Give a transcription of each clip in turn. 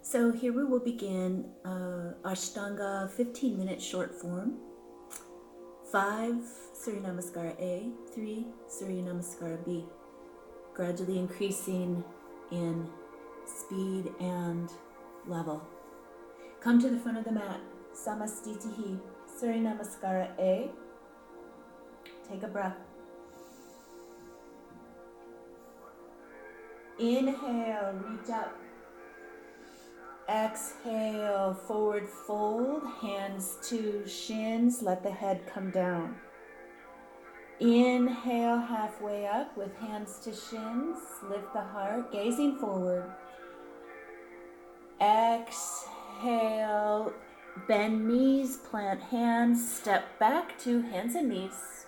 So here we will begin Ashtanga 15-minute short form. 5 Surya Namaskara A, 3 Surya Namaskara B. Gradually increasing in speed and level. Come to the front of the mat. Samastitihi. Surya Namaskara A. Take a breath. Inhale, reach up. Exhale, forward fold, hands to shins, let the head come down. Inhale, halfway up with hands to shins, lift the heart, gazing forward. Exhale, bend knees, plant hands, step back to hands and knees.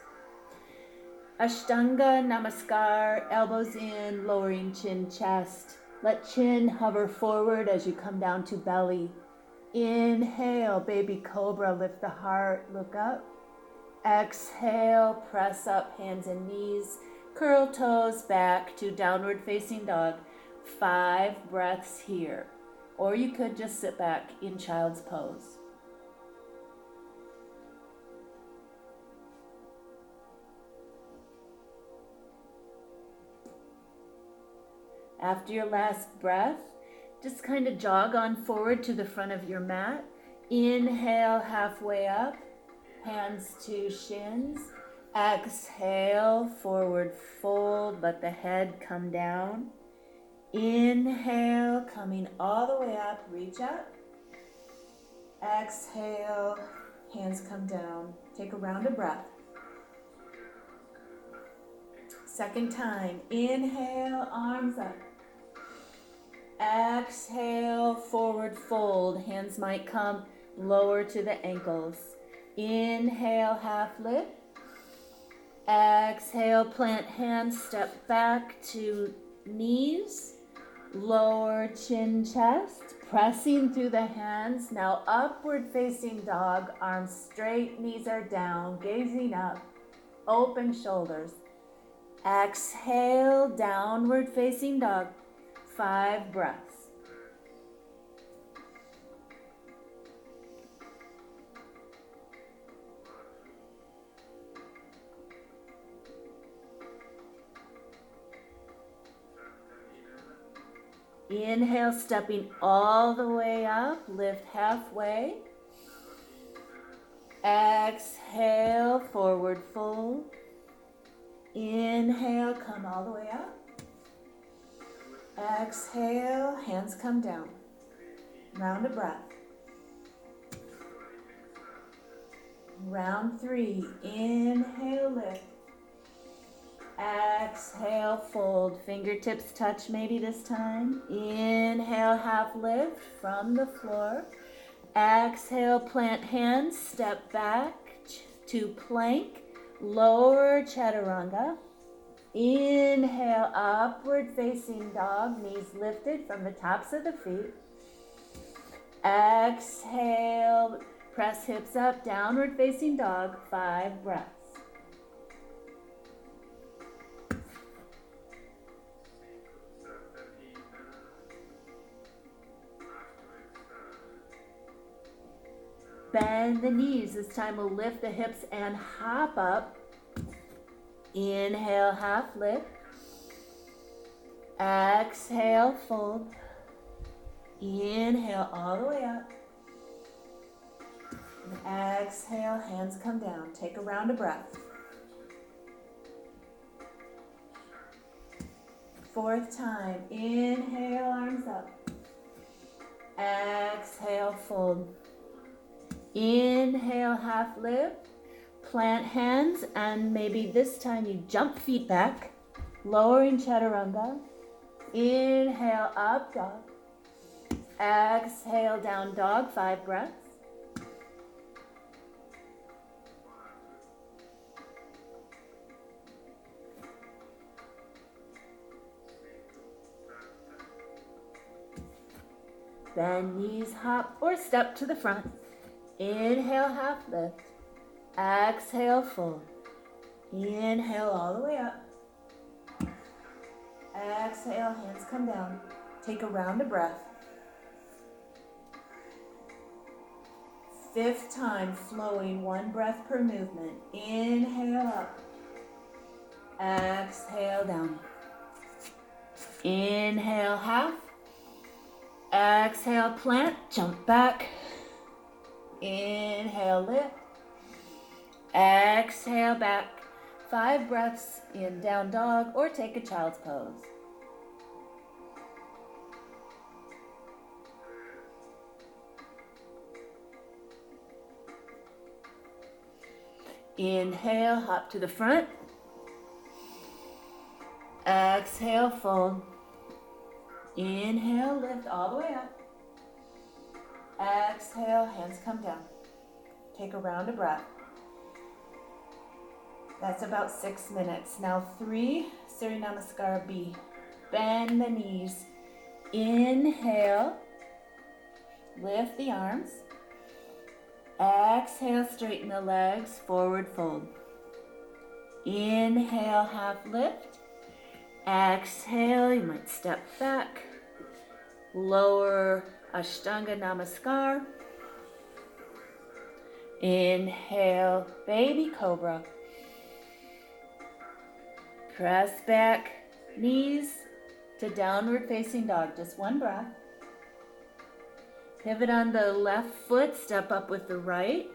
Ashtanga Namaskar, elbows in, lowering chin, chest. Let chin hover forward as you come down to belly. Inhale, baby cobra, lift the heart, look up. Exhale, press up, hands and knees. Curl toes back to downward facing dog. 5 breaths here. Or you could just sit back in child's pose. After your last breath, just kind of jog on forward to the front of your mat. Inhale, halfway up, hands to shins. Exhale, forward fold, let the head come down. Inhale, coming all the way up, reach up. Exhale, hands come down. Take a round of breath. Second time, inhale, arms up. Exhale, forward fold. Hands might come lower to the ankles. Inhale, half lift. Exhale, plant hands, step back to knees. Lower chin, chest. Pressing through the hands. Now upward facing dog. Arms straight, knees are down. Gazing up. Open shoulders. Exhale, downward facing dog. 5 breaths. Inhale, stepping all the way up, lift halfway. Exhale, forward fold. Inhale, come all the way up. Exhale, hands come down. Round of breath. Round 3, inhale, lift. Exhale, fold. Fingertips touch maybe this time. Inhale, half lift from the floor. Exhale, plant hands, step back to plank. Lower chaturanga. Inhale, upward facing dog, knees lifted from the tops of the feet. Exhale, press hips up, downward facing dog, 5 breaths. Bend the knees. This time we'll lift the hips and hop up. Inhale, half lift. Exhale, fold. Inhale, all the way up. And exhale, hands come down. Take a round of breath. 4th time. Inhale, arms up. Exhale, fold. Inhale, half lift. Plant hands, and maybe this time you jump feet back, lowering chaturanga. Inhale, up dog. Exhale, down dog, 5 breaths. Bend knees, hop or step to the front. Inhale, half lift. Exhale, fold. Inhale all the way up. Exhale, hands come down. Take a round of breath. 5th time, flowing, 1 breath per movement. Inhale up. Exhale down. Inhale half. Exhale plant, jump back. Inhale lift. Exhale back. 5 breaths in down dog or take a child's pose. Inhale, hop to the front. Exhale, fold. Inhale, lift all the way up. Exhale, hands come down. Take a round of breath. That's about 6 minutes. Now 3, Surya Namaskar B. Bend the knees. Inhale, lift the arms. Exhale, straighten the legs, forward fold. Inhale, half lift. Exhale, you might step back. Lower Ashtanga Namaskar. Inhale, baby cobra. Press back, knees to downward facing dog. Just 1 breath. Pivot on the left foot, step up with the right.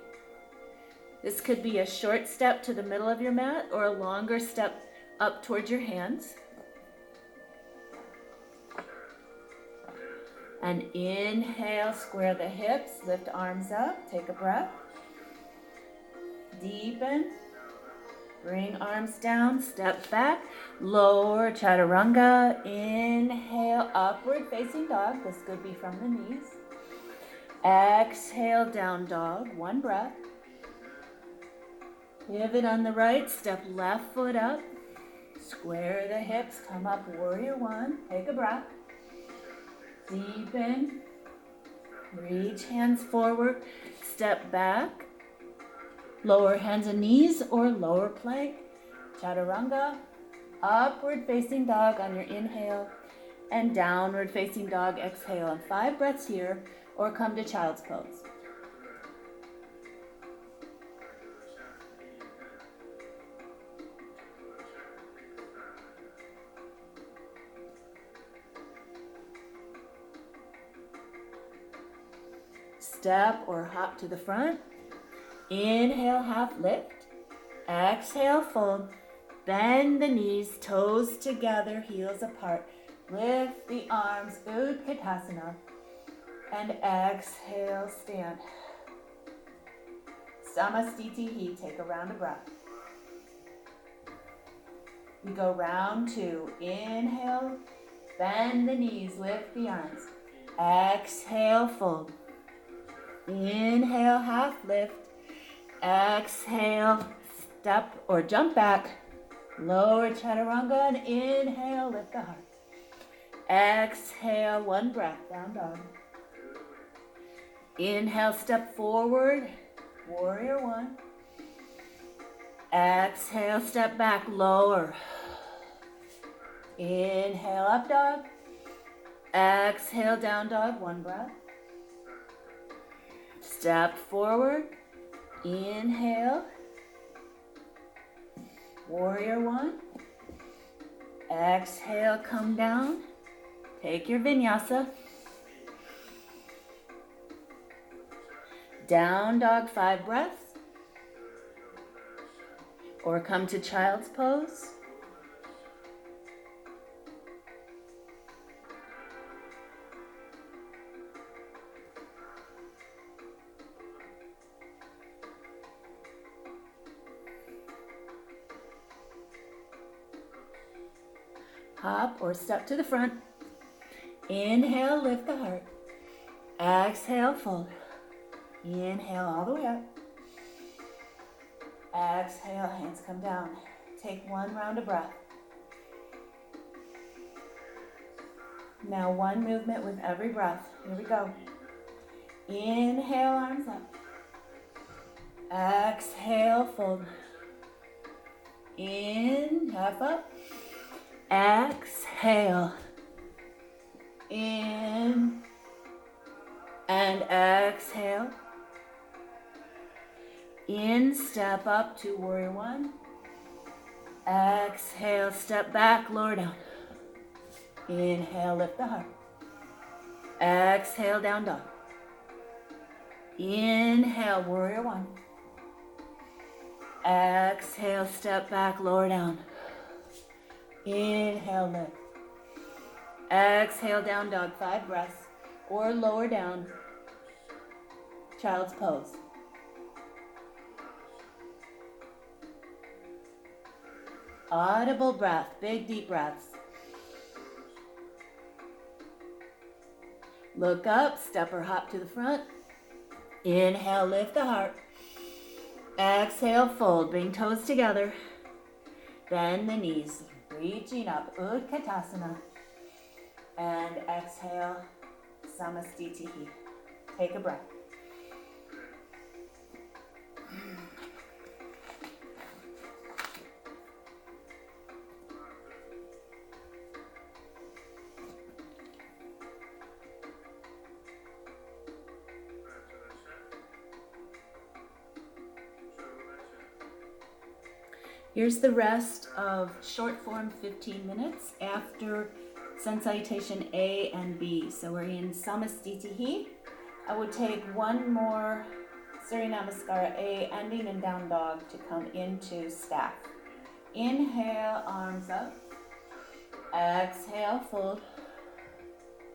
This could be a short step to the middle of your mat or a longer step up towards your hands. And inhale, square the hips, lift arms up, take a breath. Deepen, bring arms down, step back, lower chaturanga. Inhale, upward facing dog. This could be from the knees. Exhale, down dog, 1 breath. Pivot on the right, step left foot up. Square the hips, come up, warrior 1. Take a breath. Deepen. Reach hands forward, step back. Lower hands and knees or lower plank. Chaturanga. Upward facing dog on your inhale and downward facing dog exhale. And 5 breaths here. Or come to child's pose. Step or hop to the front. Inhale, half lift. Exhale, fold. Bend the knees, toes together, heels apart. Lift the arms, Utkatasana. And exhale, stand. Samastitihi, take a round of breath. We go round 2. Inhale, bend the knees, lift the arms. Exhale, fold. Inhale, half lift. Exhale, step or jump back. Lower chaturanga and inhale, lift the heart. Exhale, 1 breath, down dog. Inhale, step forward, warrior 1. Exhale, step back, lower. Inhale, up dog. Exhale, down dog, 1 breath. Step forward, inhale. Warrior 1. Exhale, come down. Take your vinyasa. Down dog, 5 breaths. Or come to child's pose. Hop or step to the front. Inhale, lift the heart. Exhale, fold. Inhale all the way up. Exhale, hands come down. Take 1 round of breath. Now 1 movement with every breath. Here we go. Inhale, arms up. Exhale, fold. In, half up. Exhale. In and exhale. In, step up to warrior one. Exhale, step back, lower down. Inhale, lift the heart. Exhale, down dog. Inhale, warrior one. Exhale, step back, lower down. Inhale, lift. Exhale, down dog, 5 breaths. Or lower down, child's pose. Audible breath, big deep breaths. Look up, step or hop to the front. Inhale, lift the heart. Exhale, fold, bring toes together. Bend the knees, reaching up, Utkatasana. And exhale, Samastitihi. Take a breath. Here's the rest of short form 15 minutes after sun salutation A and B. So we're in Samastitihi. I would take one more Surya Namaskara A ending in down dog to come into staff. Inhale, arms up. Exhale, fold.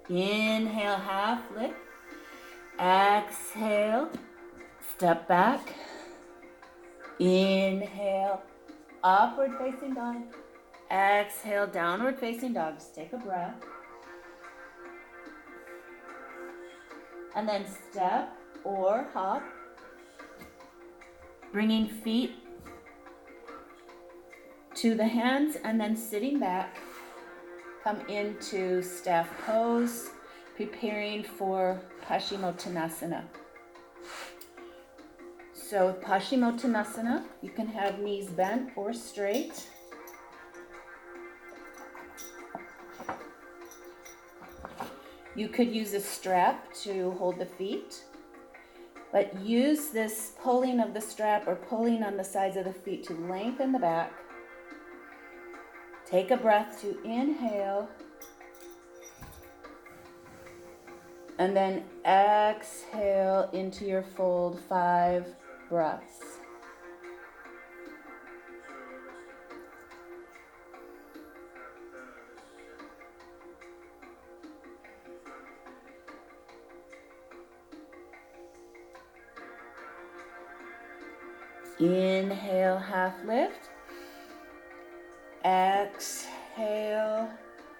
Inhale, half lift. Exhale, step back. Inhale, upward facing dog. Exhale, downward facing dog. Just take a breath. And then step or hop. Bringing feet to the hands and then sitting back. Come into staff pose, preparing for Paschimottanasana. So with Paschimottanasana, you can have knees bent or straight. You could use a strap to hold the feet, but use this pulling of the strap or pulling on the sides of the feet to lengthen the back. Take a breath to inhale, and then exhale into your fold, 5 breaths. Inhale, half lift. Exhale,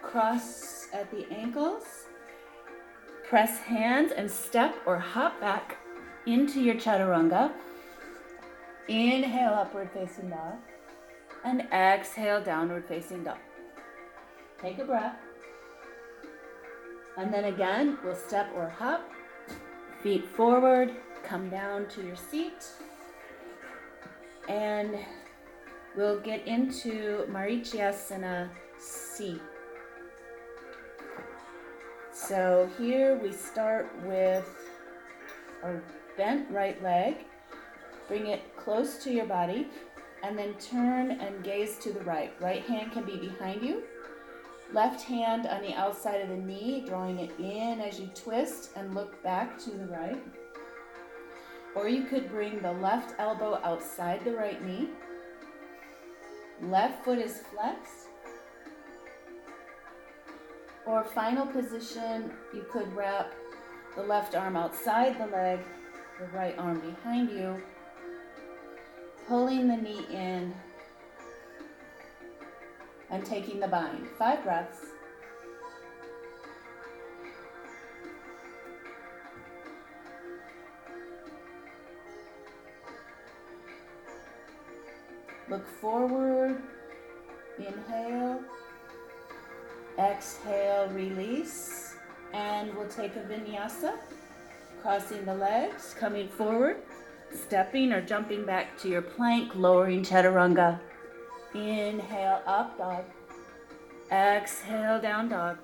cross at the ankles. Press hands and step or hop back into your chaturanga. Inhale, upward facing dog. And exhale, downward facing dog. Take a breath. And then again, we'll step or hop. Feet forward, come down to your seat. And we'll get into Marichyasana C. So here we start with our bent right leg. Bring it close to your body and then turn and gaze to the right. Right hand can be behind you. Left hand on the outside of the knee, drawing it in as you twist and look back to the right. Or you could bring the left elbow outside the right knee. Left foot is flexed. Or final position, you could wrap the left arm outside the leg, the right arm behind you, pulling the knee in and taking the bind. 5 breaths. Look forward, inhale, exhale, release, and we'll take a vinyasa, crossing the legs, coming forward, stepping or jumping back to your plank, lowering chaturanga. Inhale, up dog, exhale, down dog.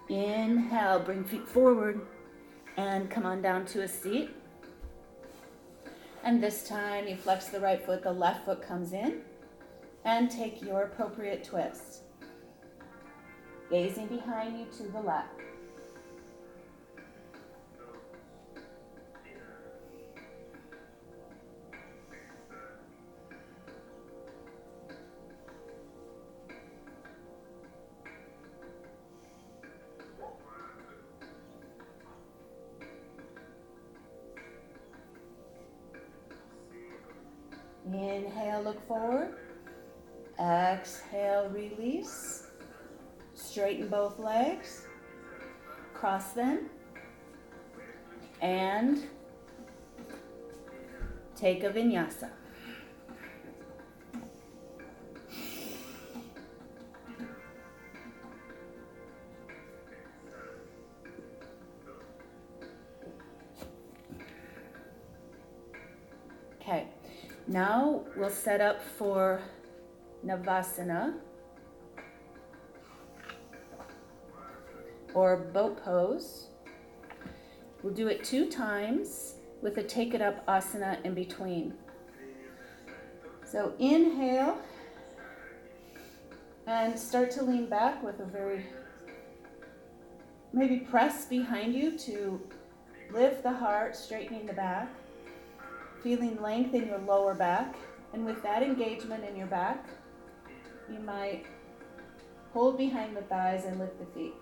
Inhale, bring feet forward, and come on down to a seat. And this time you flex the right foot, the left foot comes in, and take your appropriate twist. Gazing behind you to the left. Inhale, look forward. Exhale, release. Straighten both legs. Cross them. And take a vinyasa. Okay, now we'll set up for Navasana, or boat pose. We'll do it 2 times with a take it up asana in between. So inhale and start to lean back with a maybe press behind you to lift the heart, straightening the back, feeling length in your lower back. And with that engagement in your back, you might hold behind the thighs and lift the feet.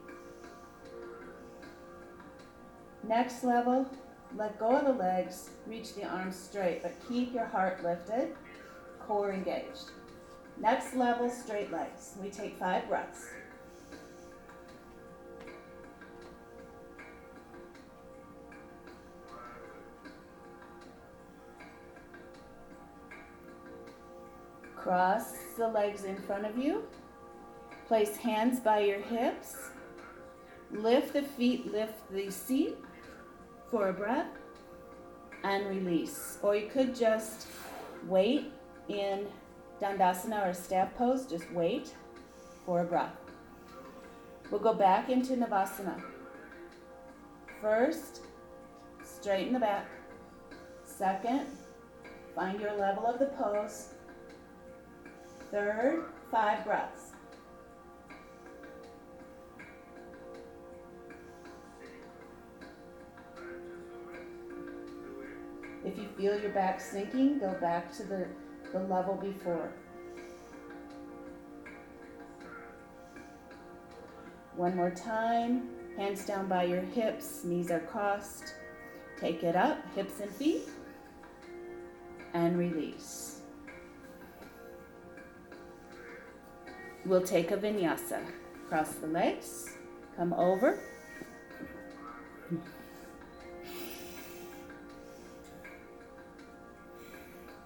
Next level, let go of the legs, reach the arms straight, but keep your heart lifted, core engaged. Next level, straight legs. We take 5 breaths. Cross the legs in front of you. Place hands by your hips. Lift the feet, lift the seat for a breath, and release. Or you could just wait in Dandasana or staff pose, just wait for a breath. We'll go back into Navasana. First, straighten the back. Second, find your level of the pose. Third, 5 breaths. If you feel your back sinking, go back to the level before. One more time, hands down by your hips, knees are crossed. Take it up, hips and feet, and release. We'll take a vinyasa. Cross the legs, come over.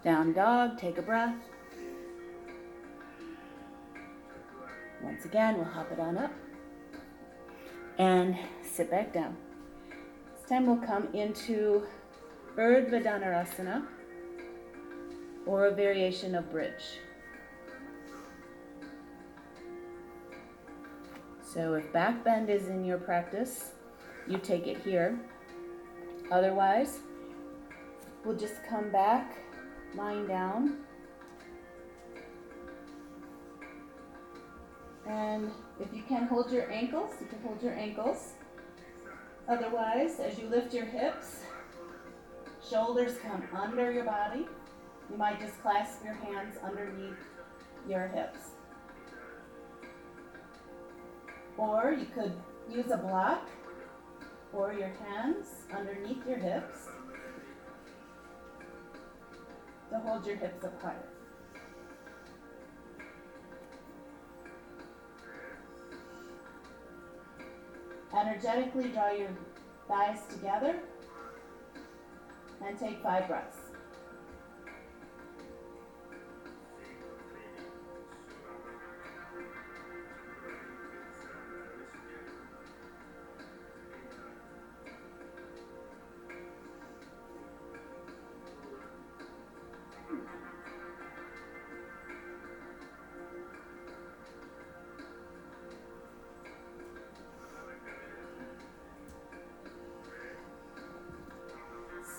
Down dog, take a breath. Once again, we'll hop it on up. And sit back down. This time we'll come into Urdhva Dhanurasana, or a variation of bridge. So if back bend is in your practice, you take it here. Otherwise, we'll just come back, lying down. And if you can hold your ankles, you can hold your ankles. Otherwise, as you lift your hips, shoulders come under your body. You might just clasp your hands underneath your hips. Or you could use a block or your hands underneath your hips to hold your hips apart. Energetically draw your thighs together and take 5 breaths.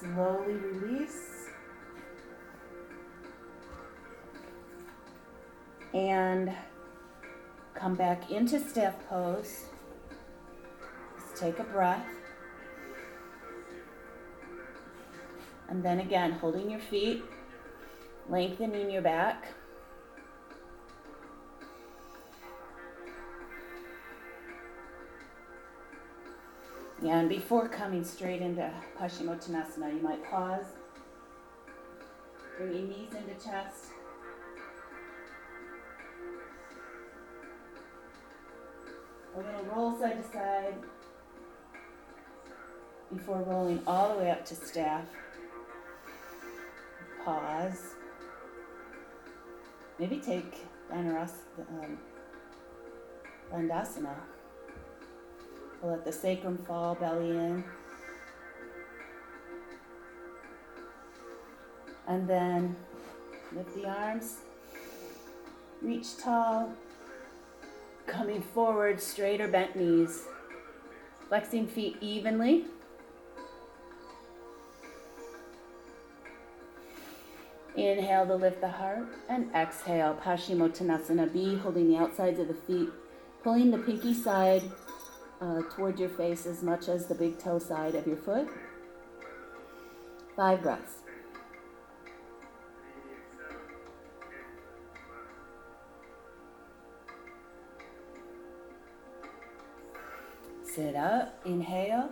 Slowly release. And come back into staff pose. Just take a breath. And then again, holding your feet, lengthening your back. Yeah, and before coming straight into Paschimottanasana, you might pause. Bring your knees into chest. A little roll side to side before rolling all the way up to staff. Pause. Maybe take Dandasana. We'll let the sacrum fall, belly in. And then lift the arms. Reach tall. Coming forward, straight or bent knees. Flexing feet evenly. Inhale to lift the heart and exhale, Paschimottanasana B, holding the outsides of the feet, pulling the pinky side toward your face as much as the big toe side of your foot. 5 breaths. Sit up, inhale,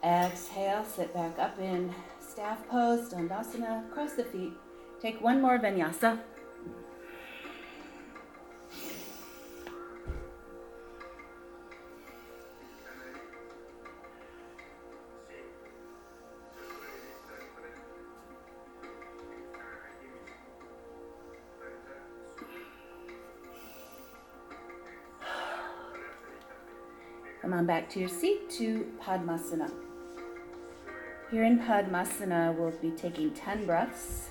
exhale, sit back up in staff pose, Dandasana, cross the feet. Take one more vinyasa. Come on back to your seat to Padmasana. Here in Padmasana, we'll be taking 10 breaths.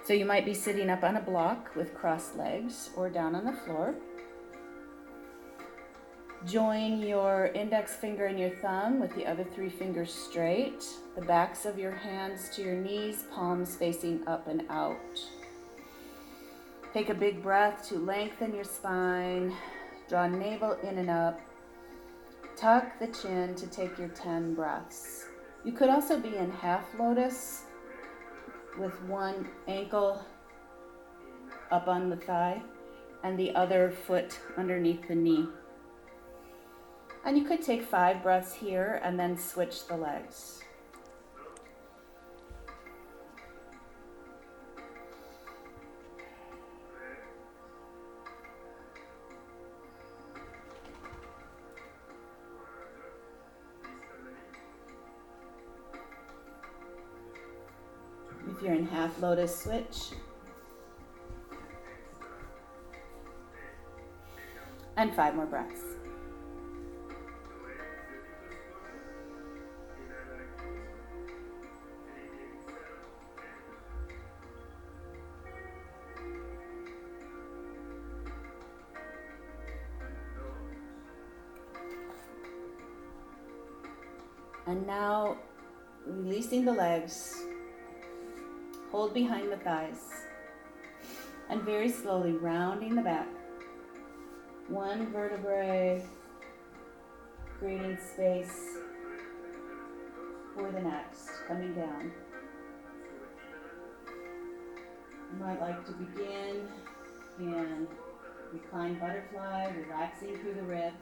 So you might be sitting up on a block with crossed legs or down on the floor. Join your index finger and your thumb with the other 3 fingers straight, the backs of your hands to your knees, palms facing up and out. Take a big breath to lengthen your spine, draw navel in and up, tuck the chin to take your 10 breaths. You could also be in half lotus with one ankle up on the thigh and the other foot underneath the knee. And you could take 5 breaths here and then switch the legs. If you're in half lotus, switch. And 5 more breaths. And now, releasing the legs, hold behind the thighs, and very slowly rounding the back. One vertebrae, creating space for the next, coming down. You might like to begin in reclined butterfly, relaxing through the ribs.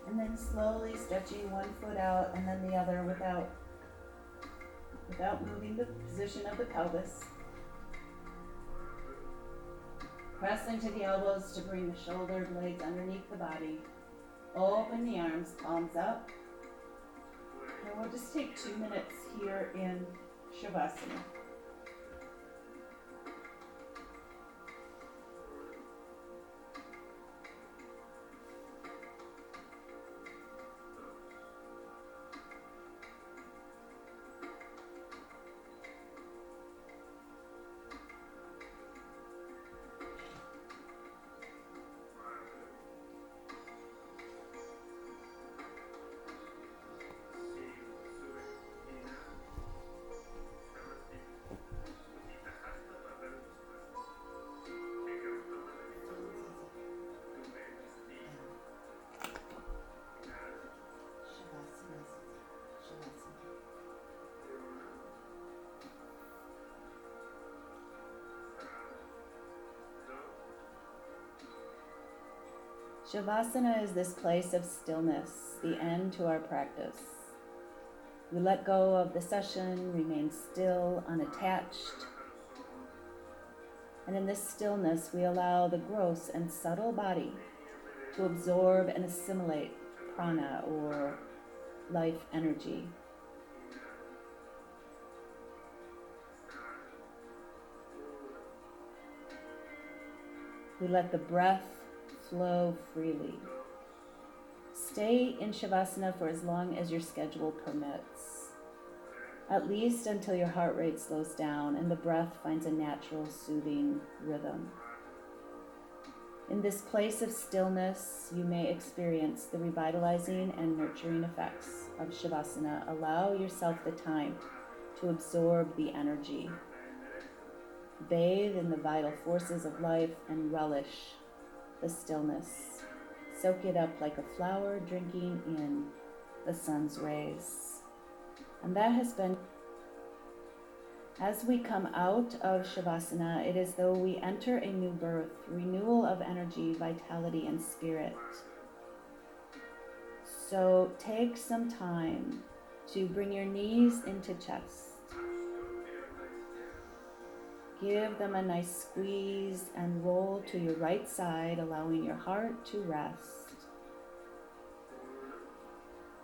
And then slowly stretching one foot out and then the other without moving the position of the pelvis. Press into the elbows to bring the shoulder blades underneath the body. Open the arms, palms up. And we'll just take 2 minutes here in Shavasana. Shavasana is this place of stillness, the end to our practice. We let go of the session, remain still, unattached. And in this stillness, we allow the gross and subtle body to absorb and assimilate prana or life energy. We let the breath flow freely. Stay in Shavasana for as long as your schedule permits, at least until your heart rate slows down and the breath finds a natural, soothing rhythm. In this place of stillness, you may experience the revitalizing and nurturing effects of Shavasana. Allow yourself the time to absorb the energy. Bathe in the vital forces of life and relish the stillness. Soak it up like a flower drinking in the sun's rays. And that has been, as we come out of Shavasana, it is though we enter a new birth, renewal of energy, vitality, and spirit. So take some time to bring your knees into chest. Give them a nice squeeze and roll to your right side, allowing your heart to rest.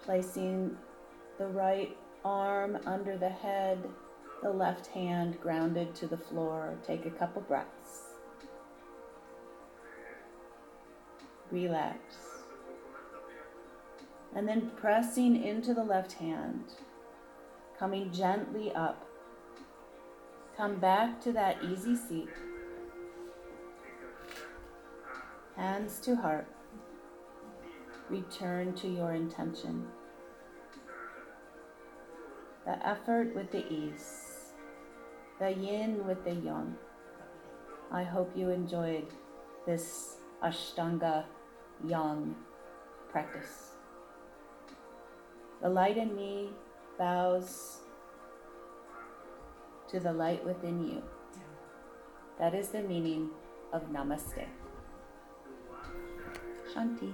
Placing the right arm under the head, the left hand grounded to the floor. Take a couple breaths. Relax. And then pressing into the left hand, coming gently up. Come back to that easy seat. Hands to heart. Return to your intention. The effort with the ease. The yin with the yang. I hope you enjoyed this Ashtanga yang practice. The light in me bows to the light within you. That is the meaning of Namaste. Shanti.